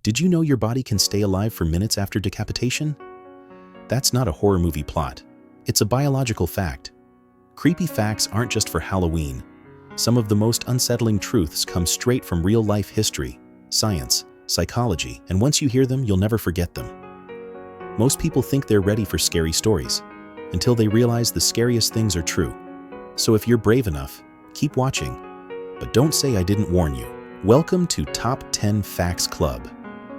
Did you know your body can stay alive for minutes after decapitation? That's not a horror movie plot. It's a biological fact. Creepy facts aren't just for Halloween. Some of the most unsettling truths come straight from real-life history, science, psychology, and once you hear them, you'll never forget them. Most people think they're ready for scary stories, until they realize the scariest things are true. So if you're brave enough, keep watching. But don't say I didn't warn you. Welcome to Top 10 Facts Club,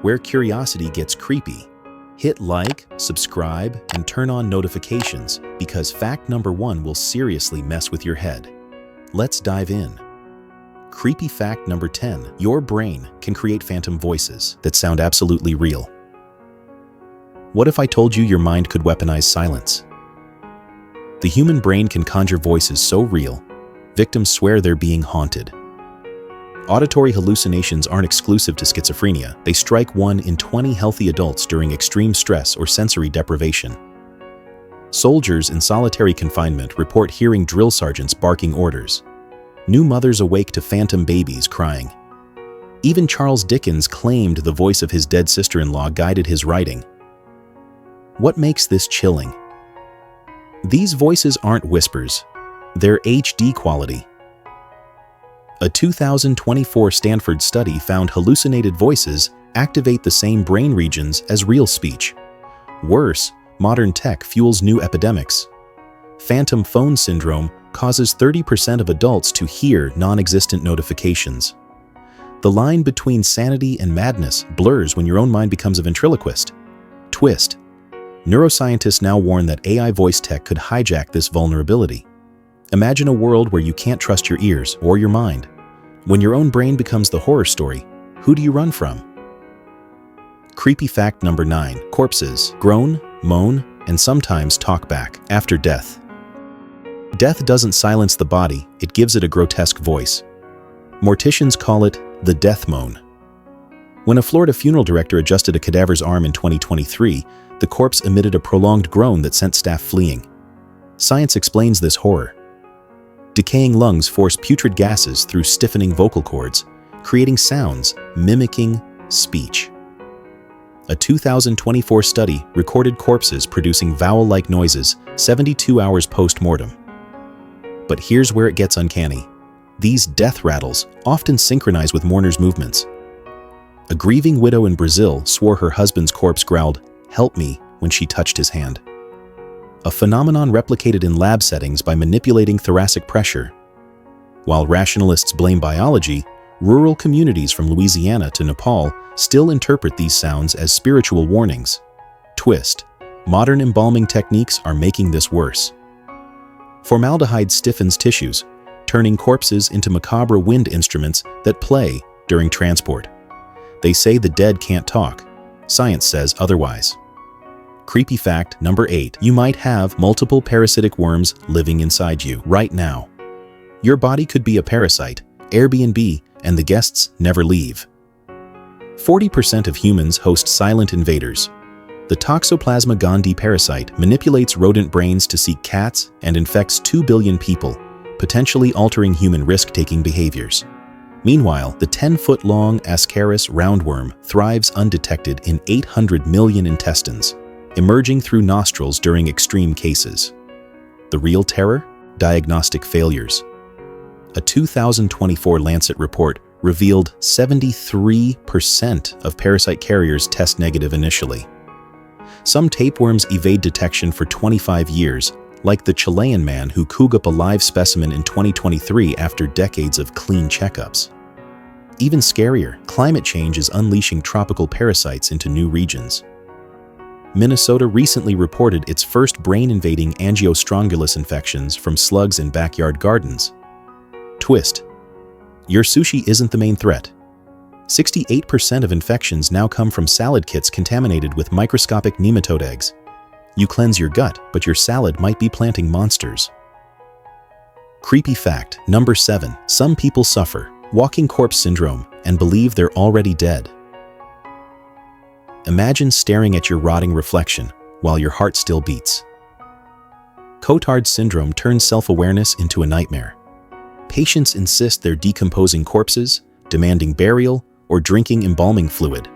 where curiosity gets creepy. Hit like, subscribe, and turn on notifications because fact number 1 will seriously mess with your head. Let's dive in. Creepy fact number 10. Your brain can create phantom voices that sound absolutely real. What if I told you your mind could weaponize silence? The human brain can conjure voices so real, victims swear they're being haunted. Auditory hallucinations aren't exclusive to schizophrenia. They strike 1 in 20 healthy adults during extreme stress or sensory deprivation. Soldiers in solitary confinement report hearing drill sergeants barking orders. New mothers awake to phantom babies crying. Even Charles Dickens claimed the voice of his dead sister-in-law guided his writing. What makes this chilling? These voices aren't whispers. They're HD quality. A 2024 Stanford study found hallucinated voices activate the same brain regions as real speech. Worse, modern tech fuels new epidemics. Phantom phone syndrome causes 30% of adults to hear non-existent notifications. The line between sanity and madness blurs when your own mind becomes a ventriloquist. Twist. Neuroscientists now warn that AI voice tech could hijack this vulnerability. Imagine a world where you can't trust your ears or your mind. When your own brain becomes the horror story, who do you run from? Creepy fact number 9. Corpses groan, moan, and sometimes talk back after death. Death doesn't silence the body, it gives it a grotesque voice. Morticians call it the death moan. When a Florida funeral director adjusted a cadaver's arm in 2023, the corpse emitted a prolonged groan that sent staff fleeing. Science explains this horror. Decaying lungs force putrid gases through stiffening vocal cords, creating sounds mimicking speech. A 2024 study recorded corpses producing vowel-like noises 72 hours post-mortem. But here's where it gets uncanny. These death rattles often synchronize with mourners' movements. A grieving widow in Brazil swore her husband's corpse growled, "Help me," when she touched his hand. A phenomenon replicated in lab settings by manipulating thoracic pressure. While rationalists blame biology, rural communities from Louisiana to Nepal still interpret these sounds as spiritual warnings. Twist. Modern embalming techniques are making this worse. Formaldehyde stiffens tissues, turning corpses into macabre wind instruments that play during transport. They say the dead can't talk. Science says otherwise. Creepy fact number 8. You might have multiple parasitic worms living inside you right now. Your body could be a parasite, Airbnb, and the guests never leave. 40% of humans host silent invaders. The Toxoplasma gondii parasite manipulates rodent brains to seek cats and infects 2 billion people, potentially altering human risk-taking behaviors. Meanwhile, the 10-foot-long Ascaris roundworm thrives undetected in 800 million intestines, emerging through nostrils during extreme cases. The real terror? Diagnostic failures. A 2024 Lancet report revealed 73% of parasite carriers test negative initially. Some tapeworms evade detection for 25 years, like the Chilean man who coughed up a live specimen in 2023 after decades of clean checkups. Even scarier, climate change is unleashing tropical parasites into new regions. Minnesota recently reported its first brain-invading Angiostrongylus infections from slugs in backyard gardens. Twist. Your sushi isn't the main threat. 68% of infections now come from salad kits contaminated with microscopic nematode eggs. You cleanse your gut, but your salad might be planting monsters. Creepy fact number 7. Some people suffer walking corpse syndrome and believe they're already dead. Imagine staring at your rotting reflection while your heart still beats. Cotard syndrome turns self-awareness into a nightmare. Patients insist they're decomposing corpses, demanding burial, or drinking embalming fluid.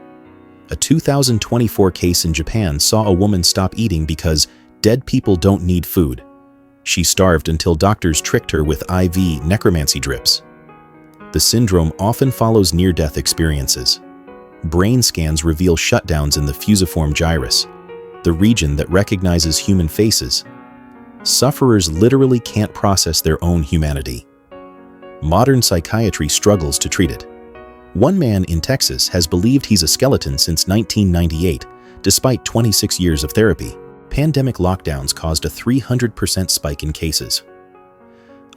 A 2024 case in Japan saw a woman stop eating because dead people don't need food. She starved until doctors tricked her with IV necromancy drips. The syndrome often follows near-death experiences. Brain scans reveal shutdowns in the fusiform gyrus, the region that recognizes human faces. Sufferers literally can't process their own humanity. Modern psychiatry struggles to treat it. One man in Texas has believed he's a skeleton since 1998, despite 26 years of therapy. Pandemic lockdowns caused a 300% spike in cases.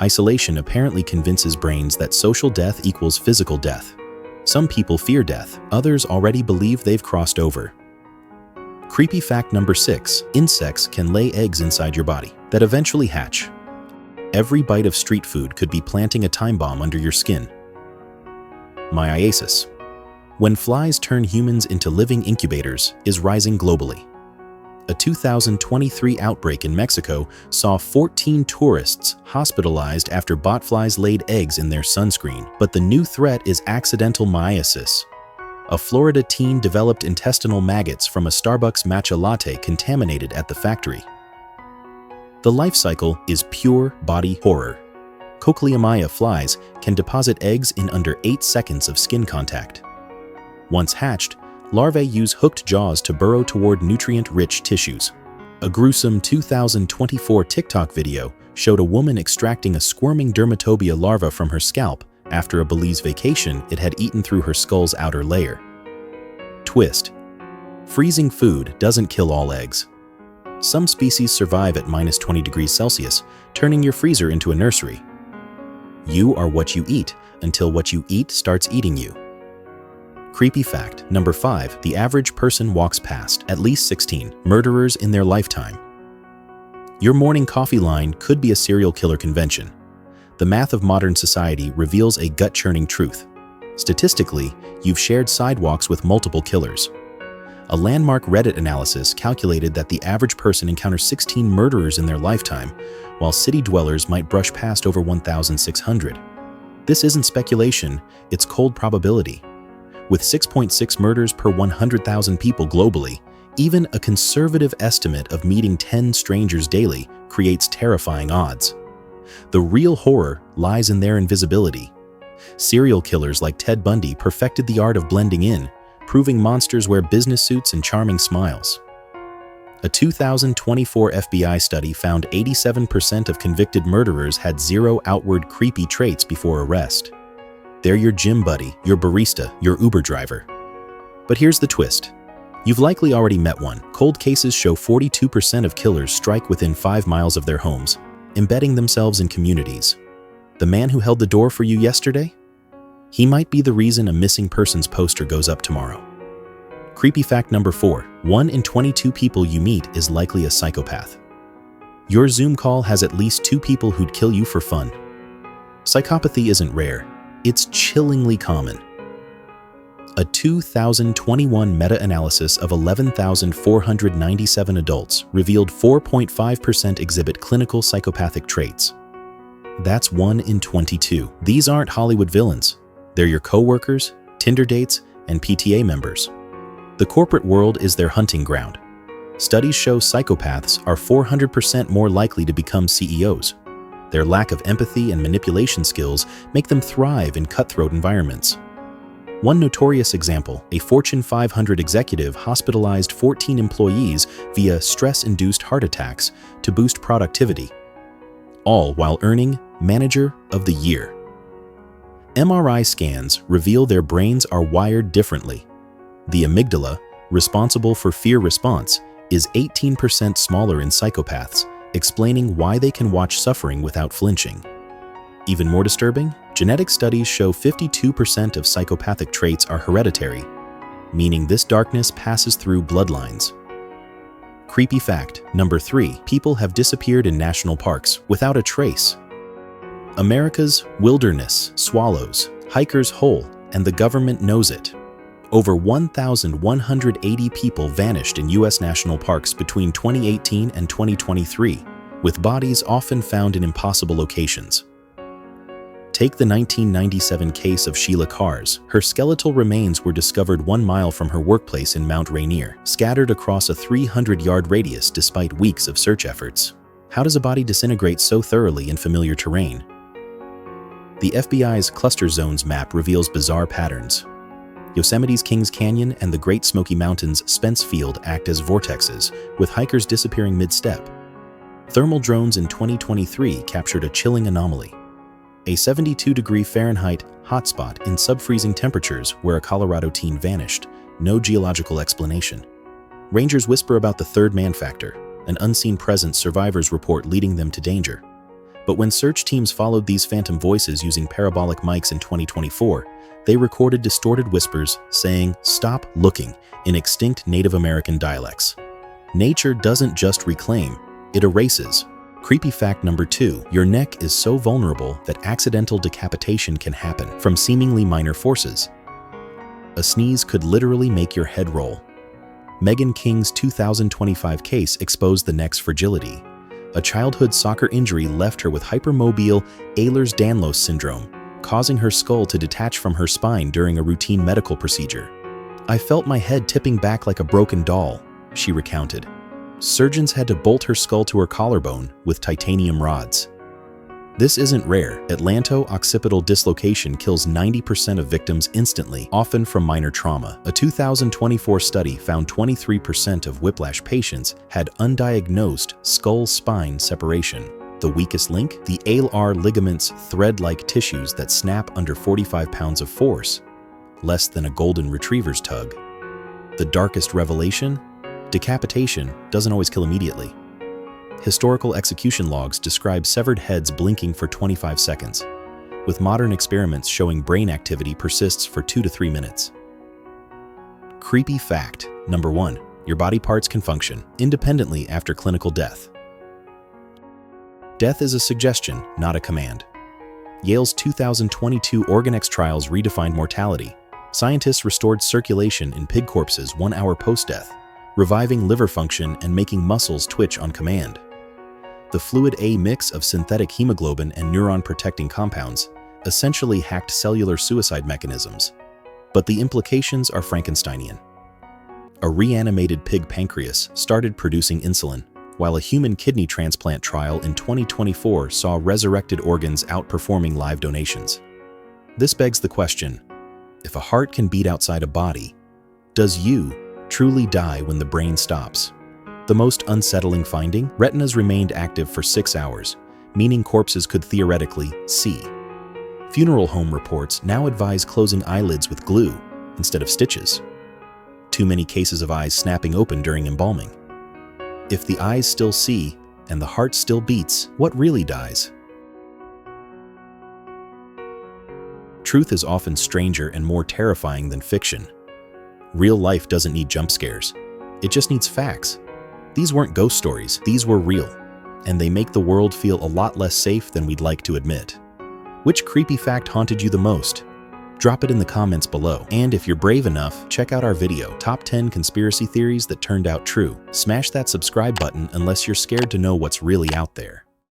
Isolation apparently convinces brains that social death equals physical death. Some people fear death, others already believe they've crossed over. Creepy fact number 6. Insects can lay eggs inside your body that eventually hatch. Every bite of street food could be planting a time bomb under your skin. Myiasis. When flies turn humans into living incubators, is rising globally. A 2023 outbreak in Mexico saw 14 tourists hospitalized after botflies laid eggs in their sunscreen. But the new threat is accidental myiasis. A Florida teen developed intestinal maggots from a Starbucks matcha latte contaminated at the factory. The life cycle is pure body horror. Cochleomya flies can deposit eggs in under 8 seconds of skin contact. Once hatched, larvae use hooked jaws to burrow toward nutrient-rich tissues. A gruesome 2024 TikTok video showed a woman extracting a squirming dermatobia larva from her scalp after a Belize vacation it had eaten through her skull's outer layer. Twist. Freezing food doesn't kill all eggs. Some species survive at -20 degrees Celsius, turning your freezer into a nursery. You are what you eat until what you eat starts eating you. Creepy fact number 5. The average person walks past at least 16 murderers in their lifetime. Your morning coffee line could be a serial killer convention. The math of modern society reveals a gut-churning truth. Statistically, you've shared sidewalks with multiple killers. A landmark Reddit analysis calculated that the average person encounters 16 murderers in their lifetime, while city dwellers might brush past over 1,600. This isn't speculation, it's cold probability. With 6.6 murders per 100,000 people globally, even a conservative estimate of meeting 10 strangers daily creates terrifying odds. The real horror lies in their invisibility. Serial killers like Ted Bundy perfected the art of blending in, proving monsters wear business suits and charming smiles. A 2024 FBI study found 87% of convicted murderers had 0 outward creepy traits before arrest. They're your gym buddy, your barista, your Uber driver. But here's the twist. You've likely already met one. Cold cases show 42% of killers strike within 5 miles of their homes, embedding themselves in communities. The man who held the door for you yesterday? He might be the reason a missing persons poster goes up tomorrow. Creepy fact number 4. 1 in 22 people you meet is likely a psychopath. Your Zoom call has at least 2 people who'd kill you for fun. Psychopathy isn't rare. It's chillingly common. A 2021 meta-analysis of 11,497 adults revealed 4.5% exhibit clinical psychopathic traits. That's 1 in 22. These aren't Hollywood villains. They're your coworkers, Tinder dates, and PTA members. The corporate world is their hunting ground. Studies show psychopaths are 400% more likely to become CEOs. Their lack of empathy and manipulation skills make them thrive in cutthroat environments. One notorious example, a Fortune 500 executive hospitalized 14 employees via stress-induced heart attacks to boost productivity, all while earning Manager of the Year. MRI scans reveal their brains are wired differently. The amygdala, responsible for fear response, is 18% smaller in psychopaths, explaining why they can watch suffering without flinching. Even more disturbing, genetic studies show 52% of psychopathic traits are hereditary, meaning this darkness passes through bloodlines. Creepy fact number 3. People have disappeared in national parks without a trace. America's wilderness swallows hikers whole, and the government knows it. Over 1,180 people vanished in U.S. national parks between 2018 and 2023, with bodies often found in impossible locations. Take the 1997 case of Sheila Carr's. Her skeletal remains were discovered 1 mile from her workplace in Mount Rainier, scattered across a 300-yard radius despite weeks of search efforts. How does a body disintegrate so thoroughly in familiar terrain? The FBI's Cluster Zones map reveals bizarre patterns. Yosemite's Kings Canyon and the Great Smoky Mountains' Spence Field act as vortexes, with hikers disappearing mid-step. Thermal drones in 2023 captured a chilling anomaly. A 72-degree Fahrenheit hotspot in sub-freezing temperatures where a Colorado teen vanished. No geological explanation. Rangers whisper about the third man factor, an unseen presence survivors report leading them to danger. But when search teams followed these phantom voices using parabolic mics in 2024, they recorded distorted whispers saying, "Stop looking," in extinct Native American dialects. Nature doesn't just reclaim, it erases. Creepy fact number 2, your neck is so vulnerable that accidental decapitation can happen from seemingly minor forces. A sneeze could literally make your head roll. Meghan King's 2025 case exposed the neck's fragility. A childhood soccer injury left her with hypermobile Ehlers-Danlos syndrome, causing her skull to detach from her spine during a routine medical procedure. "I felt my head tipping back like a broken doll," she recounted. Surgeons had to bolt her skull to her collarbone with titanium rods. This isn't rare. Atlanto-occipital dislocation kills 90% of victims instantly, often from minor trauma. A 2024 study found 23% of whiplash patients had undiagnosed skull-spine separation. The weakest link? The alar ligaments, thread-like tissues that snap under 45 pounds of force, less than a golden retriever's tug. The darkest revelation? Decapitation doesn't always kill immediately. Historical execution logs describe severed heads blinking for 25 seconds, with modern experiments showing brain activity persists for 2 to 3 minutes. Creepy fact number 1. Your body parts can function independently after clinical death. Death is a suggestion, not a command. Yale's 2022 OrganX trials redefined mortality. Scientists restored circulation in pig corpses 1 hour post-death, reviving liver function and making muscles twitch on command. The fluid A mix of synthetic hemoglobin and neuron-protecting compounds essentially hacked cellular suicide mechanisms. But the implications are Frankensteinian. A reanimated pig pancreas started producing insulin, while a human kidney transplant trial in 2024 saw resurrected organs outperforming live donations. This begs the question, if a heart can beat outside a body, does you truly die when the brain stops? The most unsettling finding? Retinas remained active for 6 hours, meaning corpses could theoretically see. Funeral home reports now advise closing eyelids with glue instead of stitches. Too many cases of eyes snapping open during embalming. If the eyes still see and the heart still beats, what really dies? Truth is often stranger and more terrifying than fiction. Real life doesn't need jump scares. It just needs facts. These weren't ghost stories, these were real. And they make the world feel a lot less safe than we'd like to admit. Which creepy fact haunted you the most? Drop it in the comments below. And if you're brave enough, check out our video, Top 10 Conspiracy Theories That Turned Out True. Smash that subscribe button unless you're scared to know what's really out there.